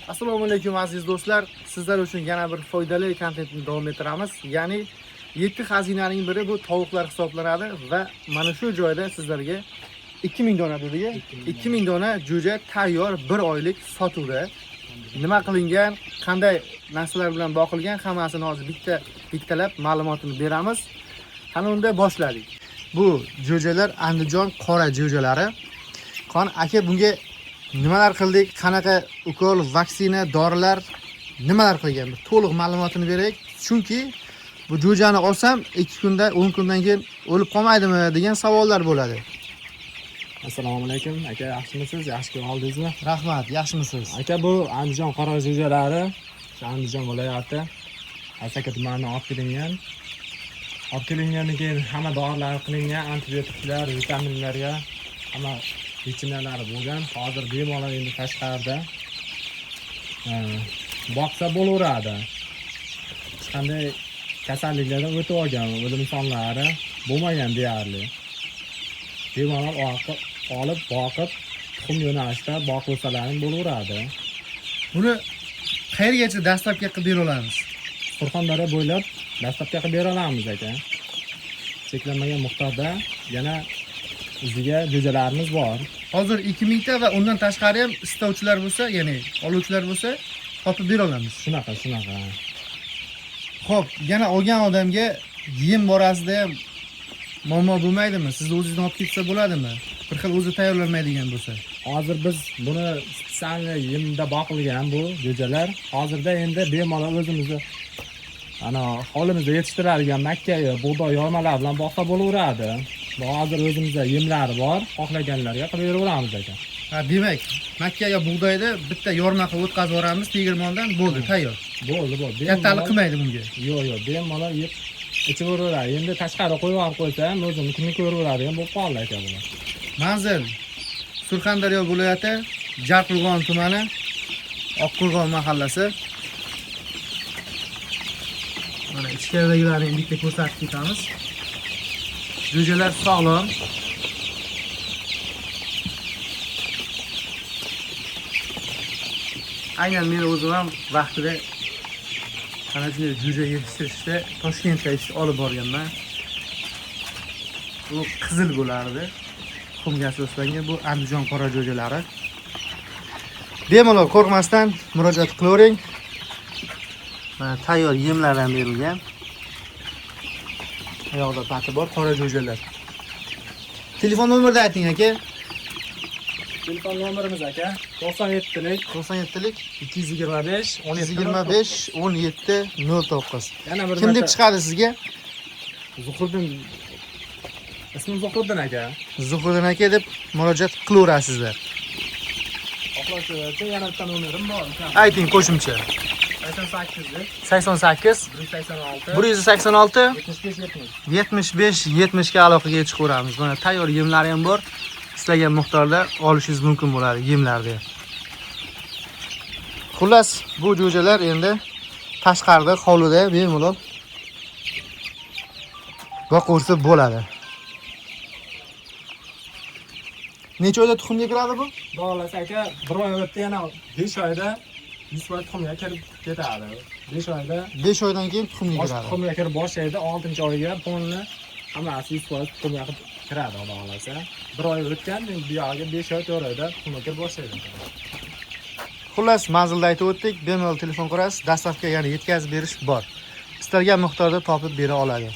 Assalomu alaykum aziz do'stlar. Sizlar uchun yana bir foydali kontentni davom ettiramiz. Ya'ni 7 xazinaning biri bu tovuqlar hisoblanadi va mana shu joyda sizlarga 2000 dona dediga 2000 dona jo'ja tayyor 1 oylik sotuvda. Nima qilingan, qanday narsalar bilan boqilgan, hammasini hozir bittalab ma'lumotini beramiz. Qani unda boshladik. Bu jo'jalar Andijon qora jo'jalari. Qon aka, bunga nimalar qildik, qanaqa ukol, vaksina, dorilar nimalar qilgan? To'liq ma'lumotini beraylik. Chunki bu jo'jani olsam 2 kunda, 10 kundan keyin o'lib qolmaydimi degan savollar bo'ladi. Assalomu alaykum aka, yaxshimisiz? Yaxshi kun oldingizmi? Rahmat, yaxshimisiz? Aka, bu Andijon qora jo'jalari, Andijon viloyati Asaka tumanidan olib kelingan. Olib kelingandan keyin hamma dorilar qilingan, antibiotiklar, vitaminlarga hamma yechimlari bo'lgan. Hozir bemalol endi tashqarida boqsa bo'laveradi. Hech qanday kasalliklardan o'tib olgan, o'lim sonlari bo'lmagan deyarli. Bemalol olib boqib, tuxum yo'nalishda boqilsalar bo'laveradi. Buni qayergacha dastlabki qilib bera olamiz? Surxondaryo bo'ylab dastlabki qilib bera olamiz aka. Cheklanmagan miqdorda yana iziga jo'jalarimiz bor. Hozir 2000 ta va undan tashqari ham istovchilar bo'lsa, ya'ni oluvchilar bo'lsa, topib bera olamiz. Shunaqa. Xo'p, yana olgan odamga yem borasida ham muammo bo'lmaydimi? Sizni o'zingiz olib ketsa bo'ladimi? Bir xil o'zi tayyorlanmaydigan bo'lsa. Hozir biz buni spesial yemda boqilgan bu jo'jalar. Hozirda endi bemalol o'zimizni hovlimizda yetishtiradigan makkayu bug'doy yormalar bilan boqsa bo'laveradi. Hozir o'zimizda yemlari bor, xohlaganlarga qilib beraveramiz aka. Ha, demak, makkaga bug'doyda bitta yorma qilib o'tkazib yuboramiz tegirmondan, bo'ldi, tayyor. Bo'ldi. Kattalik qilmaydi bunga. Yo'q, bemalol yeb ichaveradi. Endi tashqari qo'yib olib qo'ysam, o'zimnikini ko'raveradigan bo'lib qoldi aka bular. Manzil Surxondaryo viloyati Jarqo'rg'on tumani, Oqqo'rg'on mahallasi. Mana ichkaridagilarni bitta ko'rsatib ketamiz. Jo'jalar sog'lom. Aynan men o'zim ham vaqtida ana shunday jo'ja yetishtirishda Toshkentga olib borganman. Bu qizil bo'lardi. Tuxumga asoslangan bu Andijon qora jo'jalari. Bemalol qo'rqmasdan murojaat qilavering. Mana tayyor yemlardan berilgan. Oyoqda pati bor qora jo'jalar. Telefon nomerini ayting aka. Telefon nomerimiz aka 97lik 225 1709. Yana bir Kim deb chiqadi sizga? Zuhriddin. Ismim Zuhriddin aka. Zuhriddin aka deb murojaat qilaverasizlar. Xohlashsa yana bitta nomerim bor. Ayting qo'shimcha. 88 186 186 75 ga aloqaga chiqaveramiz. Mana tayyor yemlari ham bor. Istagan miqdorda olishingiz mumkin bo'ladi yemlarni. Xullas, bu jo'jalar endi tashqarida, hovlida bemalol boqursa bo'ladi. Necha oyda tuxumga kiradi bu? Xolos aka, 1 oy o'tdi, yana 5 oyda 100% tuxumga kirib ketadi. 5 oyda 5 oydan keyin tuxumga kiradi. Tuxumga kirib boshlaydi, 6-oyga ponni hammasi 100% tuxumga kiradi, xudo xolasa. 1 oy o'tgan, bu yoqqa 5 oy, 4 oyda tuxumga kirib boshlaydi. Xullas, manzilda aytib o'tdik, bemalol telefon qilasiz, dastavka, ya'ni yetkazib berish bor. Istalgan miqdorda topib bera oladi.